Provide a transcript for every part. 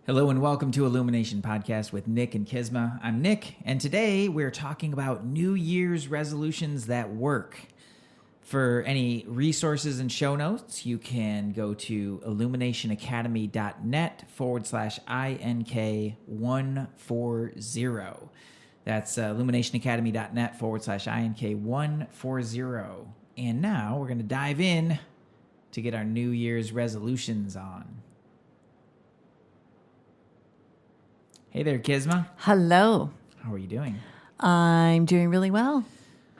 Hello and welcome to Illumination Podcast with Nick and Kisma. I'm Nick, and today we're talking about New Year's resolutions that work. For any resources and show notes, you can go to illuminationacademy.net/INK140. That's illuminationacademy.net/INK140. And now we're going to dive in to get our New Year's resolutions on. Hey there, Kisma. Hello. How are you doing? I'm doing really well.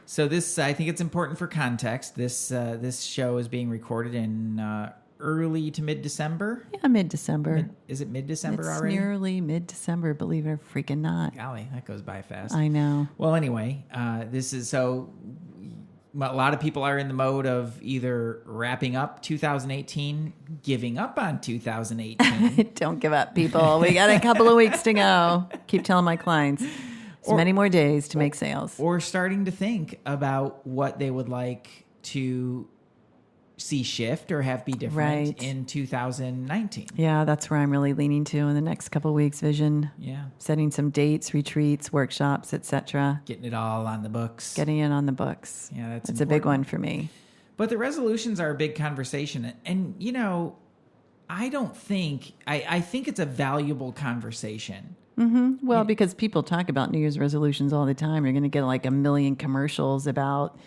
So this, I think it's important for context. This show is being recorded in early to mid-December. Yeah, mid-December. Is it mid-December it's already? Nearly mid-December, believe it or freaking not. Golly, that goes by fast. I know. Well, anyway, this is so... A lot of people are in the mode of either wrapping up 2018, giving up on 2018. Don't give up, people. We got a couple of weeks to go. Keep telling my clients. There's many more days to make sales. Or starting to think about what they would like to see shift or have be different in 2019. Yeah, that's where I'm really leaning to in the next couple of weeks. Vision. Yeah. Setting some dates, retreats, workshops, etc. Getting it all on the books. Getting it on the books. Yeah, that's a big one for me. But the resolutions are a big conversation. And, you know, I think it's a valuable conversation. Mm-hmm. Well, because people talk about New Year's resolutions all the time. You're going to get like a million commercials about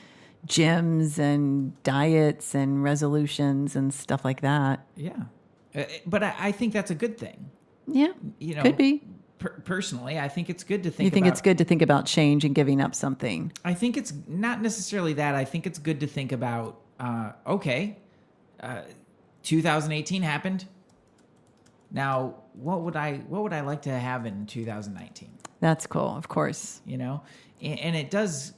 gyms and diets and resolutions and stuff like that. Yeah. But I think that's a good thing. Yeah. You know, could be. Personally, I think it's good to think You think it's good to think about change and giving up something? I think it's not necessarily that. I think it's good to think about, 2018 happened. Now, what would I like to have in 2019? That's cool, of course. You know, and it does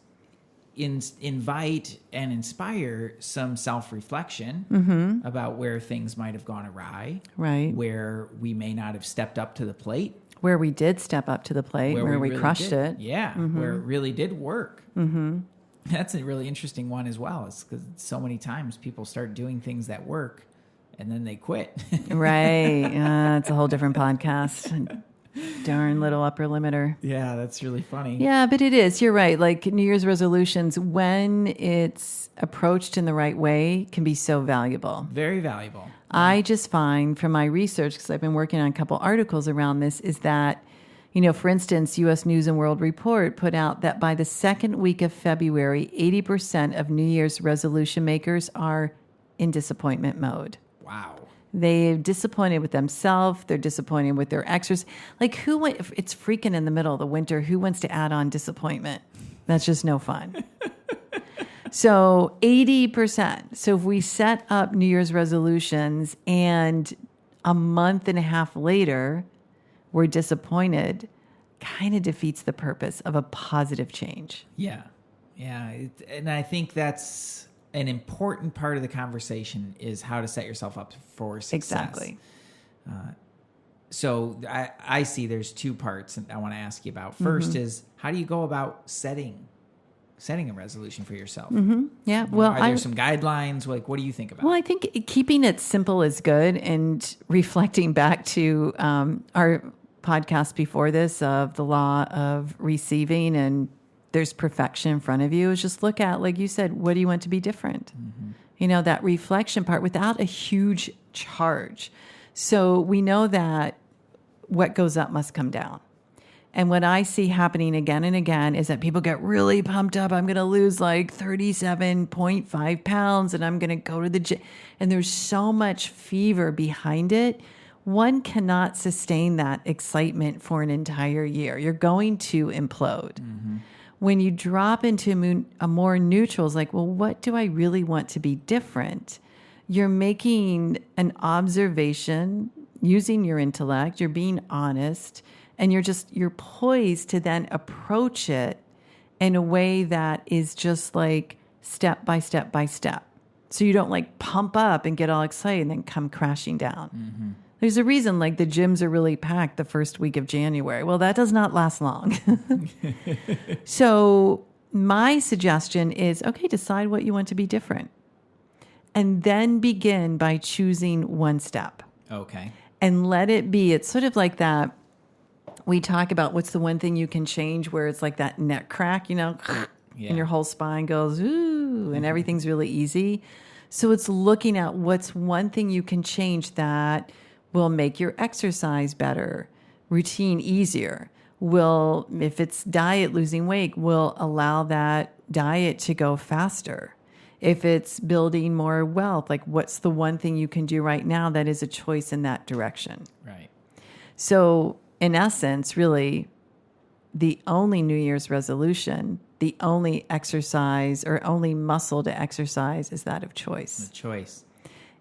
invite and inspire some self-reflection about where things might have gone awry, right? Where we may not have stepped up to the plate, where we did step up to the plate, where we really crushed it, yeah, where it really did work. Mm-hmm. That's a really interesting one as well. It's because so many times people start doing things that work, and then they quit. Right? It's a whole different podcast. Darn little upper limiter. Yeah, that's really funny. Yeah, but it is. You're right. Like New Year's resolutions, when it's approached in the right way, can be so valuable. Very valuable. I just find from my research, because I've been working on a couple articles around this, is that, you know, for instance, U.S. News and World Report put out that by the second week of February, 80% of New Year's resolution makers are in disappointment mode. Wow. They're disappointed with themselves. They're disappointed with their exercise. Like it's freaking in the middle of the winter. Who wants to add on disappointment? That's just no fun. So 80%. So if we set up New Year's resolutions and a month and a half later, we're disappointed, kind of defeats the purpose of a positive change. Yeah. Yeah. And I think that's an important part of the conversation is how to set yourself up for success. Exactly. So I see there's two parts I want to ask you about. First is, how do you go about setting a resolution for yourself? Mm-hmm. Yeah. Well, are there some guidelines? Like, what do you think about? Well, I think keeping it simple is good, and reflecting back to our podcast before this of the law of receiving, and there's perfection in front of you, is just look at, like you said, what do you want to be different? Mm-hmm. You know, that reflection part without a huge charge. So we know that what goes up must come down. And what I see happening again and again is that people get really pumped up. I'm going to lose like 37.5 pounds and I'm going to go to the gym. And there's so much fever behind it. One cannot sustain that excitement for an entire year. You're going to implode. Mm-hmm. When you drop into a more neutral, it's like, well, what do I really want to be different? You're making an observation using your intellect. You're being honest. And you're poised to then approach it in a way that is just like step by step by step. So you don't like pump up and get all excited and then come crashing down. Mm-hmm. There's a reason like the gyms are really packed the first week of January. Well, that does not last long. So my suggestion is, okay, decide what you want to be different. And then begin by choosing one step. Okay. and let it be. It's sort of like that. We talk about what's the one thing you can change where it's like that neck crack, Yeah. and your whole spine goes, ooh, and everything's really easy. So it's looking at what's one thing you can change that will make your exercise better, routine easier, will, if it's diet, losing weight, will allow that diet to go faster. If it's building more wealth, like what's the one thing you can do right now that is a choice in that direction? Right. So in essence, really, the only New Year's resolution, the only exercise or only muscle to exercise is that of choice. The choice.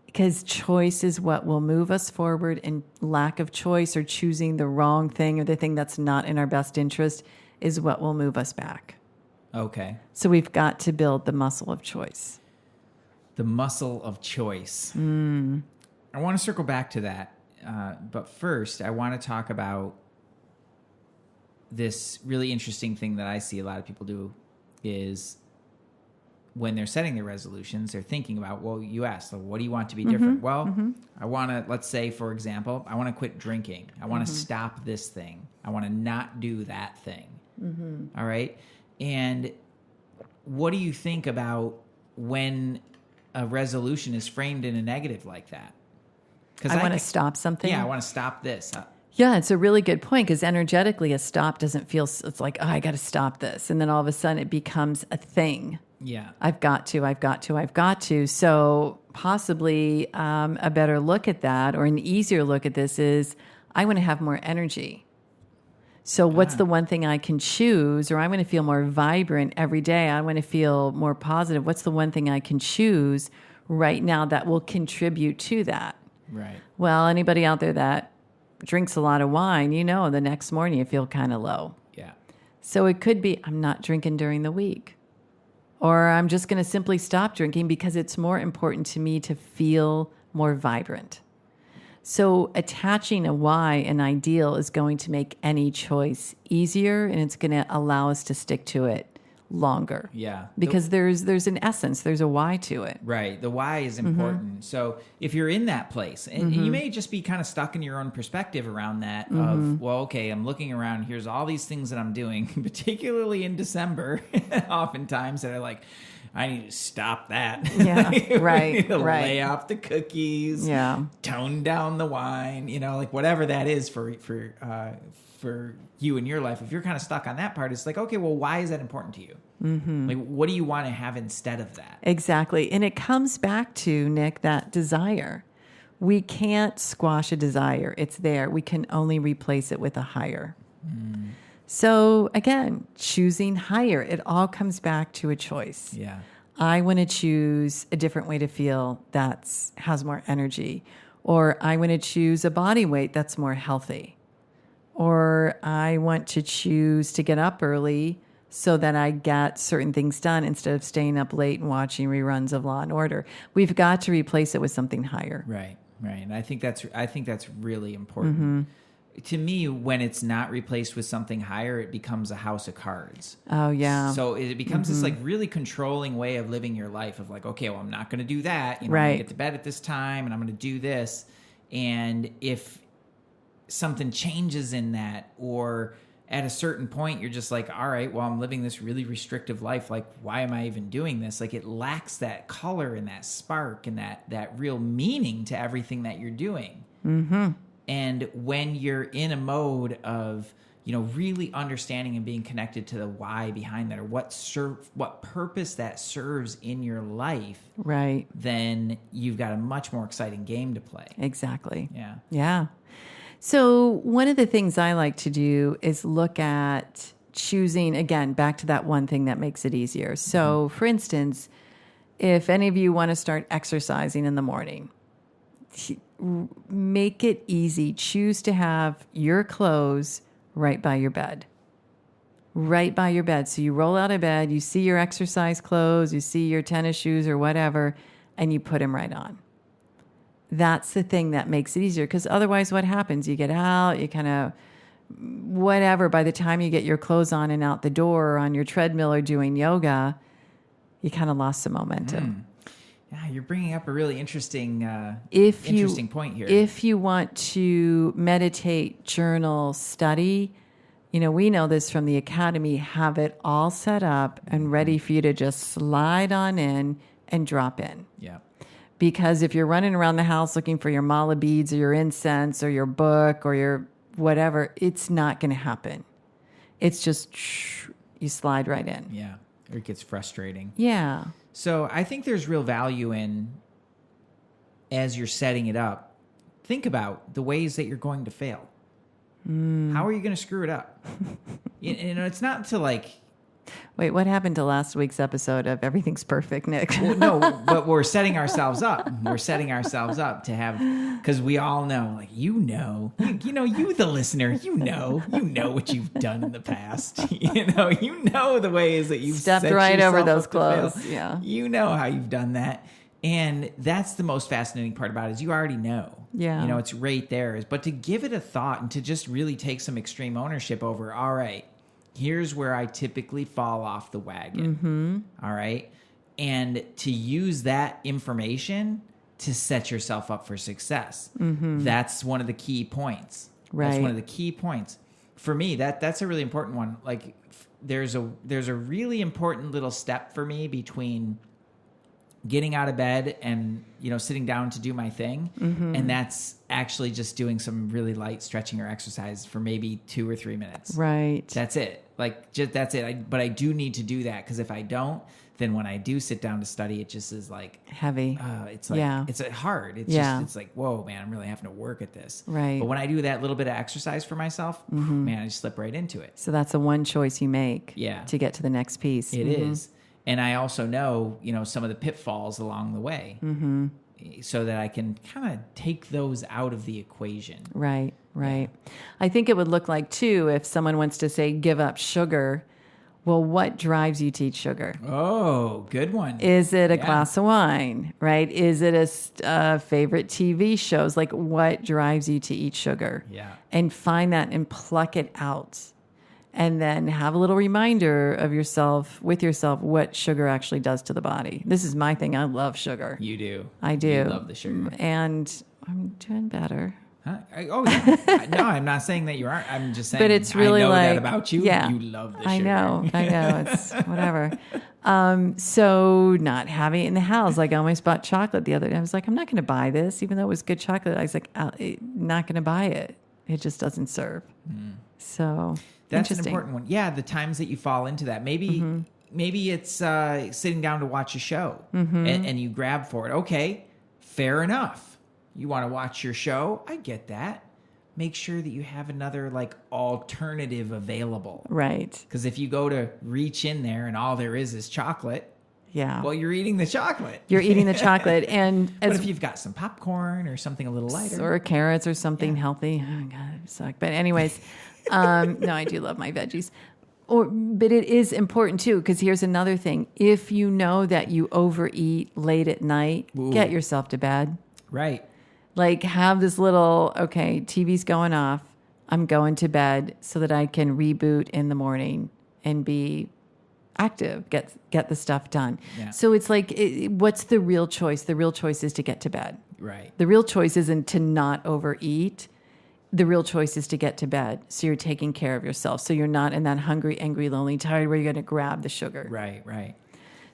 Because choice is what will move us forward, and lack of choice or choosing the wrong thing or the thing that's not in our best interest is what will move us back. Okay. So we've got to build the muscle of choice. The muscle of choice. I want to circle back to that. But first, I want to talk about this really interesting thing that I see a lot of people do is when they're setting their resolutions, they're thinking about, well, you asked, so what do you want to be different? Well, I want to, let's say, for example, I want to quit drinking. I want to stop this thing. I want to not do that thing. All right. And what do you think about when a resolution is framed in a negative like that? I want to stop something. Yeah, I want to stop this. Yeah, it's a really good point because energetically a stop doesn't feel, it's like, oh, I got to stop this. And then all of a sudden it becomes a thing. Yeah. I've got to. So possibly a better look at that, or an easier look at this, is I want to have more energy. So what's the one thing I can choose? Or I want to feel more vibrant every day. I want to feel more positive. What's the one thing I can choose right now that will contribute to that? Right. Well, anybody out there that drinks a lot of wine, the next morning you feel kind of low. Yeah. So it could be, I'm not drinking during the week. Or I'm just going to simply stop drinking because it's more important to me to feel more vibrant. So attaching a why, an ideal, is going to make any choice easier, and it's going to allow us to stick to it longer. Yeah. Because there's an essence, there's a why to it. Right. The why is important. So if you're in that place, and you may just be kind of stuck in your own perspective around that of, well, okay, I'm looking around, here's all these things that I'm doing, particularly in December, oftentimes that are like, I need to stop that. Yeah, right, right. Lay off the cookies. Yeah. Tone down the wine. Like whatever that is for you in your life. If you're kind of stuck on that part, it's like, okay, well, why is that important to you? Like, what do you want to have instead of that? Exactly, and it comes back to, Nick, that desire. We can't squash a desire. It's there. We can only replace it with a higher. So again, choosing higher, it all comes back to a choice. Yeah. I want to choose a different way to feel that has more energy, or I want to choose a body weight that's more healthy, or I want to choose to get up early so that I get certain things done instead of staying up late and watching reruns of Law and Order. We've got to replace it with something higher. Right. And I think that's really important. To me, when it's not replaced with something higher, it becomes a house of cards. Oh, yeah. So it becomes this like really controlling way of living your life of like, okay, well, I'm not going to do that. I'm going to get to bed at this time and I'm going to do this. And if something changes in that, or at a certain point, you're just like, all right, well, I'm living this really restrictive life. Like, why am I even doing this? Like, it lacks that color and that spark and that real meaning to everything that you're doing. And when you're in a mode of, really understanding and being connected to the why behind that, or what purpose that serves in your life, right, then you've got a much more exciting game to play. Exactly. Yeah. So one of the things I like to do is look at choosing, again, back to that one thing that makes it easier. So for instance, if any of you want to start exercising in the morning, make it easy. Choose to have your clothes right by your bed. Right by your bed. So you roll out of bed, you see your exercise clothes, you see your tennis shoes or whatever, and you put them right on. That's the thing that makes it easier, because otherwise what happens? You get out, you kind of whatever. By the time you get your clothes on and out the door, or on your treadmill or doing yoga, you kind of lost the momentum. Yeah, you're bringing up a really interesting point here. If you want to meditate, journal, study, we know this from the academy, have it all set up and ready for you to just slide on in and drop in. Yeah. Because if you're running around the house looking for your mala beads or your incense or your book or your whatever, it's not going to happen. It's just you slide right in. Yeah. Or it gets frustrating. Yeah. So I think there's real value in, as you're setting it up, think about the ways that you're going to fail. How are you going to screw it up? It's not to like... Wait, what happened to last week's episode of Everything's Perfect, Nick? Well, no, but we're setting ourselves up. We're setting ourselves up to have, because we all know, like, you the listener, you know what you've done in the past. You know the ways that you've stepped set right over those up to fail. clothes. Yeah, you know how you've done that, and that's the most fascinating part about it is you already know. Yeah, it's right there. But to give it a thought and to just really take some extreme ownership over, all right, here's where I typically fall off the wagon. Mm-hmm. All right. And to use that information to set yourself up for success. Mm-hmm. That's one of the key points. Right. That's one of the key points. For me, that's a really important one. Like there's a really important little step for me between getting out of bed and, sitting down to do my thing. Mm-hmm. And that's actually just doing some really light stretching or exercise for maybe 2 or 3 minutes. Right. That's it. That's it. But I do need to do that because if I don't, then when I do sit down to study, it just is like heavy. It's like, it's hard. It's just, it's like, whoa, man, I'm really having to work at this. Right. But when I do that little bit of exercise for myself, man, I just slip right into it. So that's the one choice you make. Yeah. To get to the next piece. It is. And I also know, some of the pitfalls along the way so that I can kind of take those out of the equation. Right. Yeah. I think it would look like, too, if someone wants to say, give up sugar. Well, what drives you to eat sugar? Oh, good one. Is it a glass of wine, right? Is it a favorite TV shows? Like, what drives you to eat sugar? Yeah. And find that and pluck it out. And then have a little reminder of with yourself, what sugar actually does to the body. This is my thing. I love sugar. You do. I do. You love the sugar. And I'm doing better. Huh? Oh, yeah. No, I'm not saying that you aren't. I'm just saying, but it's really I know like, that about you. Yeah, you love the sugar. I know. It's whatever. So not having it in the house. Like I almost bought chocolate the other day. I was like, I'm not going to buy this, even though it was good chocolate. I was like, not going to buy it. It just doesn't serve. So that's an important one. Yeah, the times that you fall into that. Maybe it's sitting down to watch a show and you grab for it. Okay, fair enough. You want to watch your show? I get that. Make sure that you have another alternative available. Right. Because if you go to reach in there and all there is chocolate, well, you're eating the chocolate. You're eating the chocolate. But if you've got some popcorn or something a little lighter. Or carrots or something healthy. Oh, God, it sucks. But anyways, no, I do love my veggies. But it is important, too, because here's another thing. If you know that you overeat late at night, get yourself to bed. Right. Like have this little, okay, TV's going off. I'm going to bed so that I can reboot in the morning and be active, get the stuff done. Yeah. So it's like, what's the real choice? The real choice is to get to bed. Right. The real choice isn't to not overeat. The real choice is to get to bed. So you're taking care of yourself. So you're not in that hungry, angry, lonely, tired where you're going to grab the sugar. Right.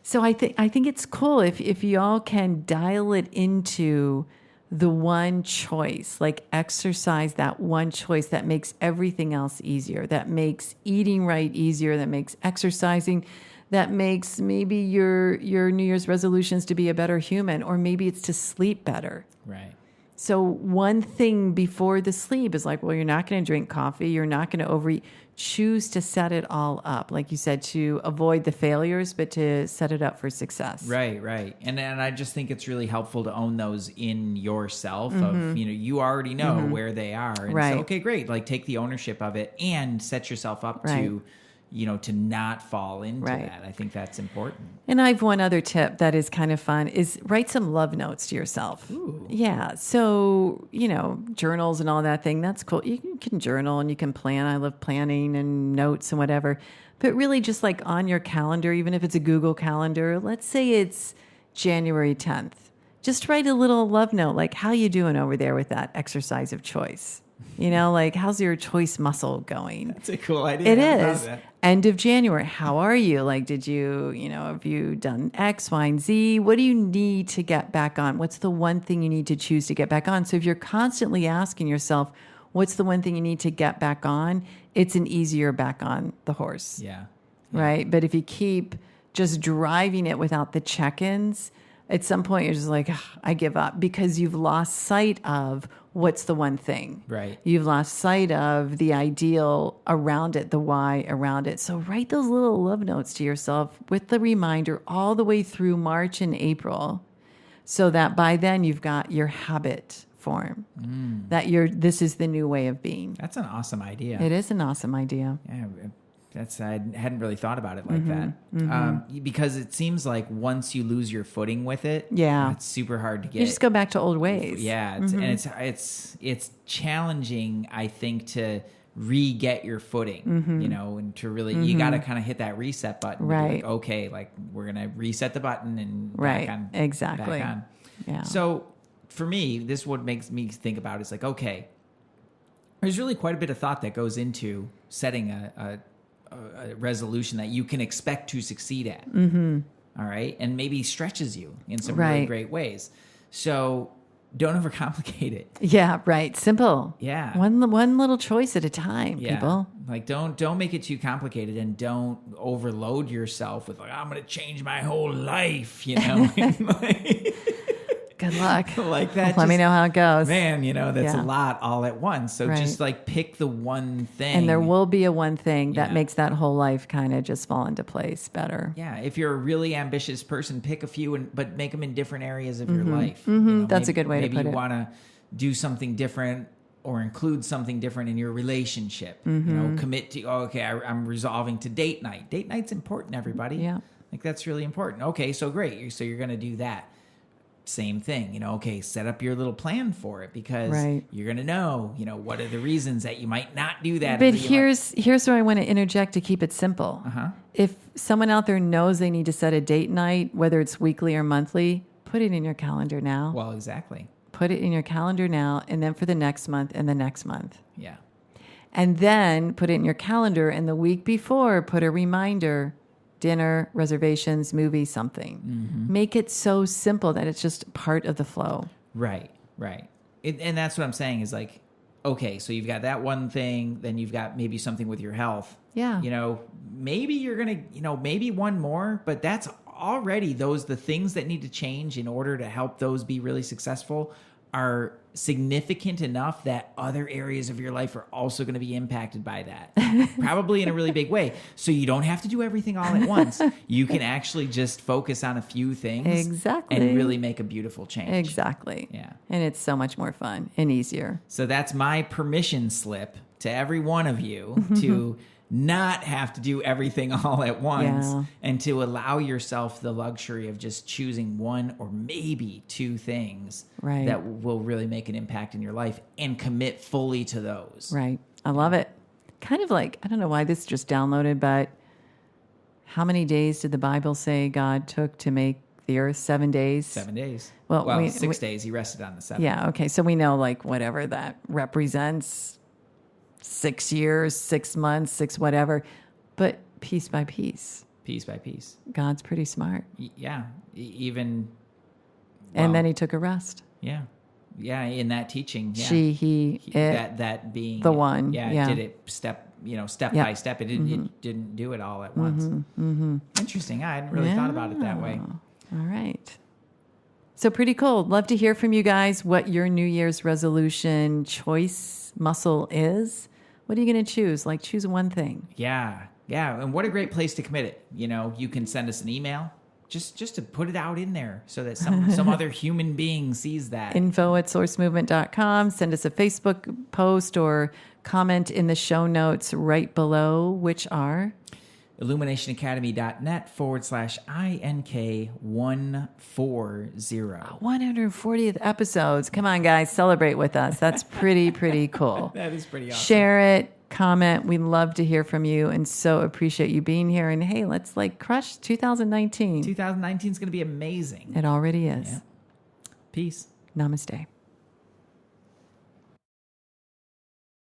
So I think it's cool if y'all can dial it into the one choice, like exercise that one choice that makes everything else easier, that makes eating right easier, that makes exercising, that makes maybe your New Year's resolutions to be a better human, or maybe it's to sleep better. Right. So one thing before the sleep is like, well, you're not going to drink coffee. You're not going to overeat. Choose to set it all up. Like you said, to avoid the failures, but to set it up for success. Right. And I just think it's really helpful to own those in yourself of, you already know where they are. And so, okay, great. Like take the ownership of it and set yourself up to, to not fall into that. I think that's important. And I have one other tip that is kind of fun is write some love notes to yourself. Ooh. Yeah. So, journals and all that thing, that's cool. You can journal and you can plan. I love planning and notes and whatever. But really just like on your calendar, even if it's a Google calendar, let's say it's, January 10th. Just write a little love note, like, how you doing over there with that exercise of choice? You know, like, how's your choice muscle going? That's a cool idea. It is. End of January. How are you? Like, did you, have you done X, Y, and Z? What do you need to get back on? What's the one thing you need to choose to get back on? So if you're constantly asking yourself, what's the one thing you need to get back on? It's an easier back on the horse. Yeah. Right. But if you keep just driving it without the check-ins, at some point you're just like, I give up, because you've lost sight of what's the one thing. Right. You've lost sight of the ideal around it, the why around it. So write those little love notes to yourself with the reminder all the way through March and April, so that by then you've got your habit form, that this is the new way of being. That's an awesome idea. It is an awesome idea. Yeah. I hadn't really thought about it like that. Because it seems like once you lose your footing with it, it's super hard to get. You just go back to old ways. Yeah. And it's challenging, I think, to re-get your footing, and to really, you got to kind of hit that reset button. Right. Like, okay, like we're going to reset the button and right. back on. Exactly. Back on. Yeah. So for me, this is what makes me think about is like, okay, there's really quite a bit of thought that goes into setting a resolution that you can expect to succeed at. All right. And maybe stretches you in some really great ways. So don't overcomplicate it. Yeah. Right. Simple. Yeah. One little choice at a time, people. Like don't make it too complicated, and don't overload yourself with like, I'm going to change my whole life, Good luck. Like that. Let me know how it goes. Man, that's a lot all at once. So just like pick the one thing. And there will be a one thing that makes that whole life kind of just fall into place better. Yeah. If you're a really ambitious person, pick a few, but make them in different areas of your life. That's a good way to put it. Maybe you want to do something different or include something different in your relationship. Commit to, I'm resolving to date night. Date night's important, everybody. Yeah. Like that's really important. Okay, so great. So you're going to do that. Same thing, set up your little plan for it, because you're going to know, what are the reasons that you might not do that. But here's where I want to interject to keep it simple. If someone out there knows they need to set a date night, whether it's weekly or monthly, put it in your calendar now. Well, exactly. Put it in your calendar now, and then for the next month and the next month. Yeah. And then put it in your calendar, and the week before, put a reminder. Dinner, reservations, movie, something. Make it so simple that it's just part of the flow. Right. And that's what I'm saying is like, okay, so you've got that one thing, then you've got maybe something with your health. Yeah. Maybe you're going to, maybe one more, but that's already the things that need to change in order to help those be really successful are significant enough that other areas of your life are also going to be impacted by that, probably in a really big way. So you don't have to do everything all at once. You can actually just focus on a few things. Exactly. And really make a beautiful change. Exactly. Yeah. And it's so much more fun and easier. So that's my permission slip to every one of you to not have to do everything all at once, and to allow yourself the luxury of just choosing one or maybe two things that will really make an impact in your life, and commit fully to those. Right. I love it. Kind of like, I don't know why this just downloaded, but how many days did the Bible say God took to make the earth? 7 days? 7 days. Well, 6 days. He rested on the 7th. Yeah. Okay. So we know like whatever that represents. 6 years, 6 months, 6 whatever, but piece by piece. Piece by piece. God's pretty smart. Yeah. Even. And then he took a rest. Yeah. Yeah. In that teaching. Yeah. He, it, that being the one. Yeah. Did it step by step. It didn't do it all at once. Interesting. I hadn't really thought about it that way. All right. So pretty cool. Love to hear from you guys what your New Year's resolution choice muscle is. What are you going to choose? Like, choose one thing. Yeah. And what a great place to commit it. You can send us an email just to put it out in there so that some other human being sees that. info@sourcemovement.com. Send us a Facebook post or comment in the show notes right below, which are illuminationacademy.net/INK140. 140th episodes. Come on, guys, celebrate with us. That's pretty cool. That is pretty awesome. Share it, comment. We love to hear from you and so appreciate you being here. And hey, let's like crush 2019. 2019 is going to be amazing. It already is. Yeah. Peace. Namaste.